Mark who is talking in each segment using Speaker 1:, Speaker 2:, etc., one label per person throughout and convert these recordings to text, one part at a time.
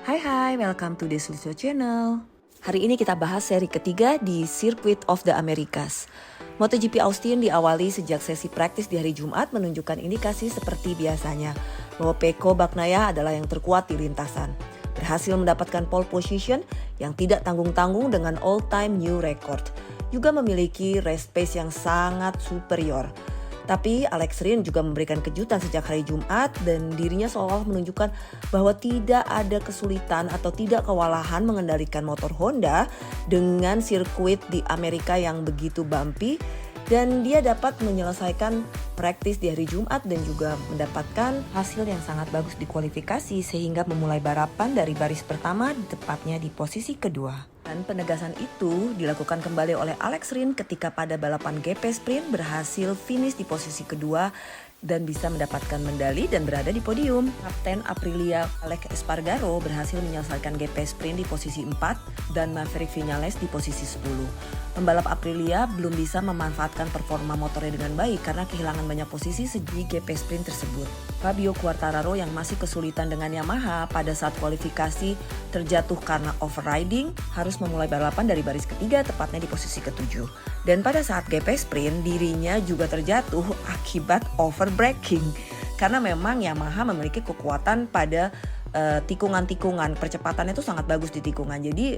Speaker 1: Hai, welcome to the Lucio Channel. Hari ini kita bahas seri ketiga di Circuit of the Americas. MotoGP Austin diawali sejak sesi praktis di hari Jumat menunjukkan indikasi seperti biasanya bahwa Pecco Bagnaia adalah yang terkuat di lintasan. Berhasil mendapatkan pole position yang tidak tanggung-tanggung dengan all-time new record. Juga memiliki race pace yang sangat superior. Tapi Alex Rins juga memberikan kejutan sejak hari Jumat dan dirinya seolah menunjukkan bahwa tidak ada kesulitan atau tidak kewalahan mengendalikan motor Honda dengan sirkuit di Amerika yang begitu bumpy dan dia dapat menyelesaikan praktis di hari Jumat dan juga mendapatkan hasil yang sangat bagus di kualifikasi sehingga memulai balapan dari baris pertama tepatnya di posisi kedua. Dan penegasan itu dilakukan kembali oleh Alex Rins ketika pada balapan GP Sprint berhasil finish di posisi kedua dan bisa mendapatkan medali dan berada di podium. Kapten Aprilia Alex Espargaro berhasil menyelesaikan GP Sprint di posisi 4 dan Maverick Viñales di posisi 10. Pembalap Aprilia belum bisa memanfaatkan performa motornya dengan baik karena kehilangan banyak posisi di GP Sprint tersebut. Fabio Quartararo yang masih kesulitan dengan Yamaha pada saat kualifikasi terjatuh karena overriding harus memulai balapan dari baris ketiga tepatnya di posisi ketujuh. Dan pada saat GP Sprint dirinya juga terjatuh akibat overbraking karena memang Yamaha memiliki kekuatan pada tikungan-tikungan, percepatannya itu sangat bagus di tikungan. Jadi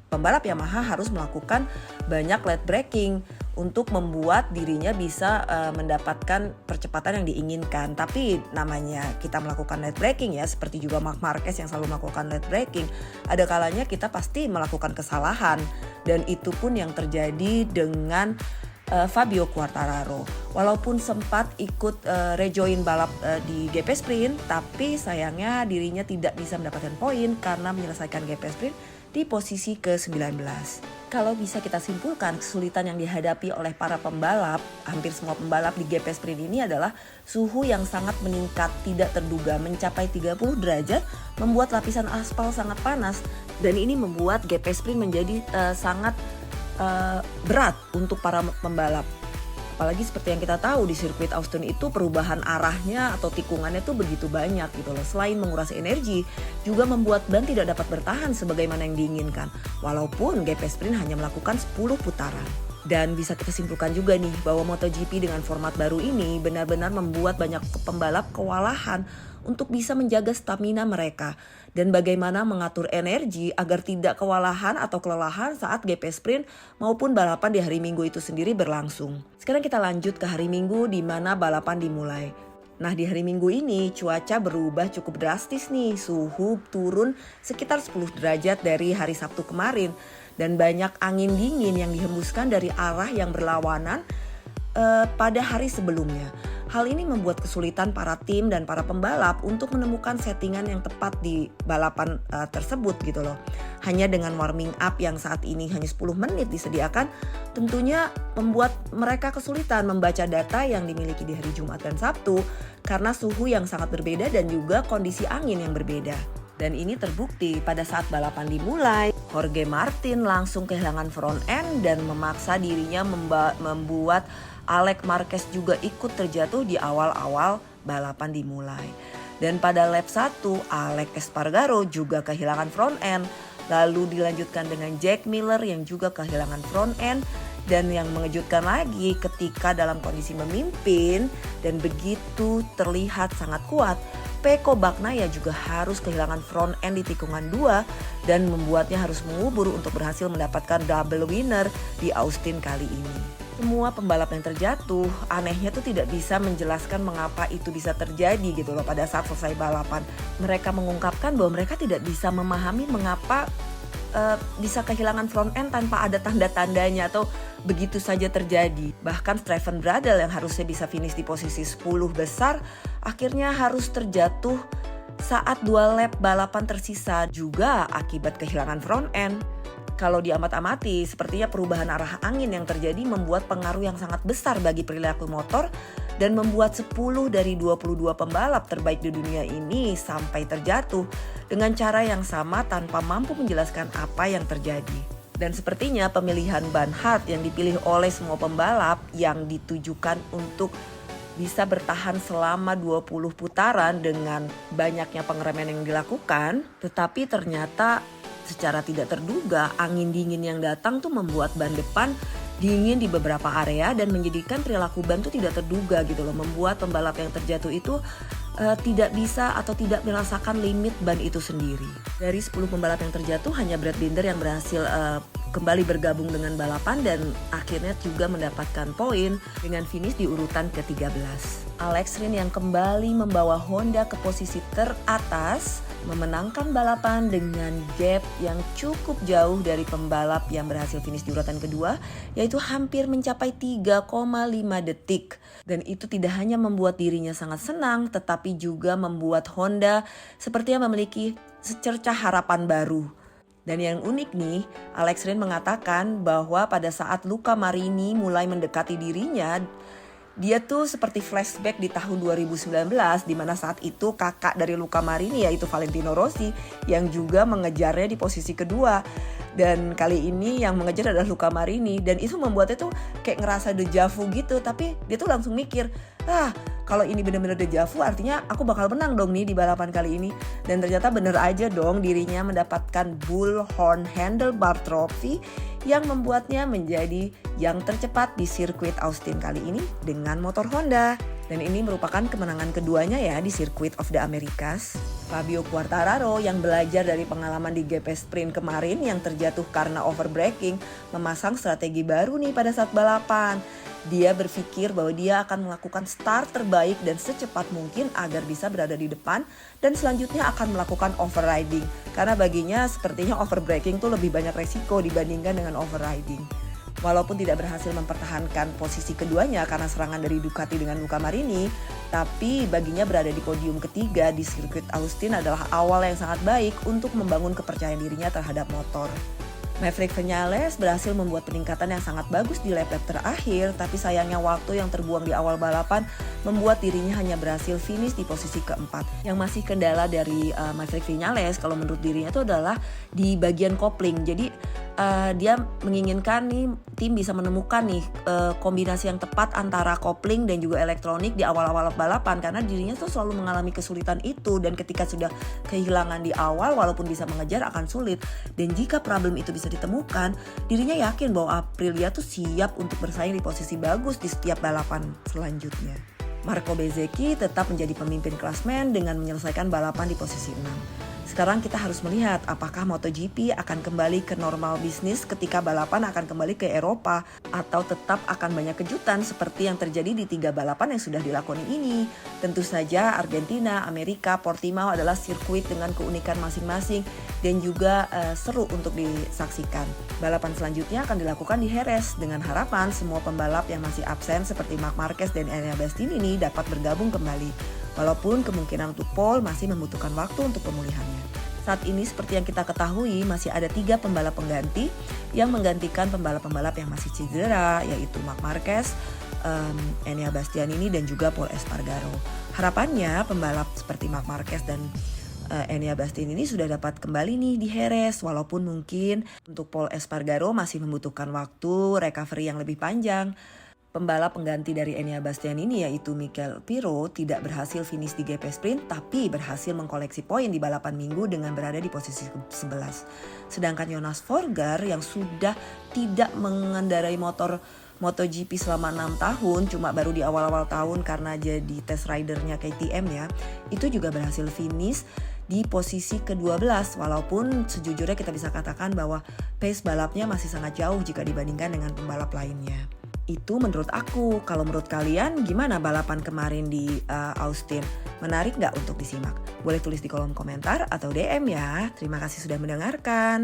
Speaker 1: pembalap Yamaha harus melakukan banyak late braking untuk membuat dirinya bisa mendapatkan percepatan yang diinginkan. Tapi namanya kita melakukan late braking ya, seperti juga Marc Marquez yang selalu melakukan late braking, ada kalanya kita pasti melakukan kesalahan dan itu pun yang terjadi dengan Fabio Quartararo. Walaupun sempat ikut rejoin balap di GP Sprint, tapi sayangnya dirinya tidak bisa mendapatkan poin karena menyelesaikan GP Sprint di posisi ke-19. Kalau bisa kita simpulkan, kesulitan yang dihadapi oleh para pembalap, hampir semua pembalap di GP Sprint ini adalah suhu yang sangat meningkat, tidak terduga, mencapai 30 derajat, membuat lapisan aspal sangat panas, dan ini membuat GP Sprint menjadi sangat berat untuk para pembalap. Apalagi seperti yang kita tahu di sirkuit Austin itu perubahan arahnya atau tikungannya itu begitu banyak gitu loh. Selain menguras energi, juga membuat ban tidak dapat bertahan sebagaimana yang diinginkan. Walaupun GP Sprint hanya melakukan 10 putaran. Dan bisa kita simpulkan juga nih bahwa MotoGP dengan format baru ini benar-benar membuat banyak pembalap kewalahan untuk bisa menjaga stamina mereka dan bagaimana mengatur energi agar tidak kewalahan atau kelelahan saat GP Sprint maupun balapan di hari Minggu itu sendiri berlangsung. Sekarang kita lanjut ke hari Minggu di mana balapan dimulai. Nah, di hari Minggu ini cuaca berubah cukup drastis nih, suhu turun sekitar 10 derajat dari hari Sabtu kemarin dan banyak angin dingin yang dihembuskan dari arah yang berlawanan pada hari sebelumnya. Hal ini membuat kesulitan para tim dan para pembalap untuk menemukan settingan yang tepat di balapan tersebut gitu loh. Hanya dengan warming up yang saat ini hanya 10 menit disediakan, tentunya membuat mereka kesulitan membaca data yang dimiliki di hari Jumat dan Sabtu karena suhu yang sangat berbeda dan juga kondisi angin yang berbeda. Dan ini terbukti pada saat balapan dimulai, Jorge Martin langsung kehilangan front end dan memaksa dirinya membuat Alex Marquez juga ikut terjatuh di awal-awal balapan dimulai. Dan pada lap 1, Alex Espargaro juga kehilangan front end. Lalu dilanjutkan dengan Jack Miller yang juga kehilangan front end. Dan yang mengejutkan lagi ketika dalam kondisi memimpin dan begitu terlihat sangat kuat, Pecco Bagnaia juga harus kehilangan front end di tikungan 2 dan membuatnya harus mengubur untuk berhasil mendapatkan double winner di Austin kali ini. Semua pembalap yang terjatuh, anehnya tuh tidak bisa menjelaskan mengapa itu bisa terjadi gitu loh pada saat selesai balapan. Mereka mengungkapkan bahwa mereka tidak bisa memahami mengapa bisa kehilangan front end tanpa ada tanda-tandanya atau begitu saja terjadi. Bahkan Steven Bradl yang harusnya bisa finish di posisi 10 besar akhirnya harus terjatuh saat 2 lap balapan tersisa juga akibat kehilangan front end. Kalau diamat-amati, sepertinya perubahan arah angin yang terjadi membuat pengaruh yang sangat besar bagi perilaku motor dan membuat 10 dari 22 pembalap terbaik di dunia ini sampai terjatuh dengan cara yang sama tanpa mampu menjelaskan apa yang terjadi. Dan sepertinya pemilihan ban hard yang dipilih oleh semua pembalap yang ditujukan untuk bisa bertahan selama 20 putaran dengan banyaknya pengereman yang dilakukan, tetapi ternyata secara tidak terduga angin dingin yang datang tuh membuat ban depan dingin di beberapa area dan menjadikan perilaku ban tuh tidak terduga gitu loh, membuat pembalap yang terjatuh itu tidak bisa atau tidak merasakan limit ban itu sendiri. Dari 10 pembalap yang terjatuh hanya Brad Binder yang berhasil kembali bergabung dengan balapan dan akhirnya juga mendapatkan poin dengan finish di urutan ke-13. Alex Rins yang kembali membawa Honda ke posisi teratas memenangkan balapan dengan gap yang cukup jauh dari pembalap yang berhasil finish di urutan kedua, yaitu hampir mencapai 3,5 detik. Dan itu tidak hanya membuat dirinya sangat senang, tetapi juga membuat Honda sepertinya memiliki secercah harapan baru. Dan yang unik nih, Alex Rins mengatakan bahwa pada saat Luca Marini mulai mendekati dirinya, dia tuh seperti flashback di tahun 2019 di mana saat itu kakak dari Luca Marini yaitu Valentino Rossi yang juga mengejarnya di posisi kedua. Dan kali ini yang mengejar adalah Luca Marini dan itu membuatnya tuh kayak ngerasa deja vu gitu, tapi dia tuh langsung mikir, kalau ini benar-benar deja vu artinya aku bakal menang dong nih di balapan kali ini. Dan ternyata bener aja dong, dirinya mendapatkan Bullhorn Handlebar Trophy yang membuatnya menjadi yang tercepat di sirkuit Austin kali ini dengan motor Honda. Dan ini merupakan kemenangan keduanya ya di Circuit of the Americas. Fabio Quartararo yang belajar dari pengalaman di GP Sprint kemarin yang terjatuh karena overbraking memasang strategi baru nih pada saat balapan. Dia berpikir bahwa dia akan melakukan start terbaik dan secepat mungkin agar bisa berada di depan dan selanjutnya akan melakukan overriding. Karena baginya sepertinya overbraking tuh lebih banyak resiko dibandingkan dengan overriding. Walaupun tidak berhasil mempertahankan posisi keduanya karena serangan dari Ducati dengan Luca Marini, tapi baginya berada di podium ketiga di sirkuit Austin adalah awal yang sangat baik untuk membangun kepercayaan dirinya terhadap motor. Maverick Viñales berhasil membuat peningkatan yang sangat bagus di lap-lap terakhir, tapi sayangnya waktu yang terbuang di awal balapan membuat dirinya hanya berhasil finish di posisi keempat. Yang masih kendala dari Maverick Viñales kalau menurut dirinya itu adalah di bagian kopling. Jadi dia menginginkan nih tim bisa menemukan nih kombinasi yang tepat antara kopling dan juga elektronik di awal-awal balapan, karena dirinya tuh selalu mengalami kesulitan itu dan ketika sudah kehilangan di awal walaupun bisa mengejar akan sulit. Dan jika problem itu bisa ditemukan, dirinya yakin bahwa Aprilia tuh siap untuk bersaing di posisi bagus di setiap balapan selanjutnya. Marco Bezzecchi tetap menjadi pemimpin klasmen dengan menyelesaikan balapan di posisi 6. Sekarang kita harus melihat apakah MotoGP akan kembali ke normal bisnis ketika balapan akan kembali ke Eropa atau tetap akan banyak kejutan seperti yang terjadi di 3 balapan yang sudah dilakoni ini. Tentu saja Argentina, Amerika, Portimao adalah sirkuit dengan keunikan masing-masing dan juga seru untuk disaksikan. Balapan selanjutnya akan dilakukan di Jerez dengan harapan semua pembalap yang masih absen seperti Marc Marquez dan Enea Bastianini ini dapat bergabung kembali. Walaupun kemungkinan untuk pole masih membutuhkan waktu untuk pemulihannya. Saat ini seperti yang kita ketahui masih ada 3 pembalap pengganti yang menggantikan pembalap-pembalap yang masih cedera, yaitu Marc Marquez, Enea Bastianini dan juga Pol Espargaro. Harapannya pembalap seperti Marc Marquez dan Enea Bastianini sudah dapat kembali nih di Jerez, walaupun mungkin untuk Pol Espargaro masih membutuhkan waktu recovery yang lebih panjang. Pembalap pengganti dari Enea Bastianini yaitu Mikel Pirro tidak berhasil finish di GP Sprint tapi berhasil mengkoleksi poin di balapan minggu dengan berada di posisi 11. Sedangkan Jonas Folger yang sudah tidak mengendarai motor MotoGP selama 6 tahun, cuma baru di awal-awal tahun karena jadi test ridernya KTM ya, itu juga berhasil finish di posisi ke-12 walaupun sejujurnya kita bisa katakan bahwa pace balapnya masih sangat jauh jika dibandingkan dengan pembalap lainnya. Itu menurut aku. Kalau menurut kalian gimana balapan kemarin di Austin? Menarik nggak untuk disimak? Boleh tulis di kolom komentar atau DM ya. Terima kasih sudah mendengarkan.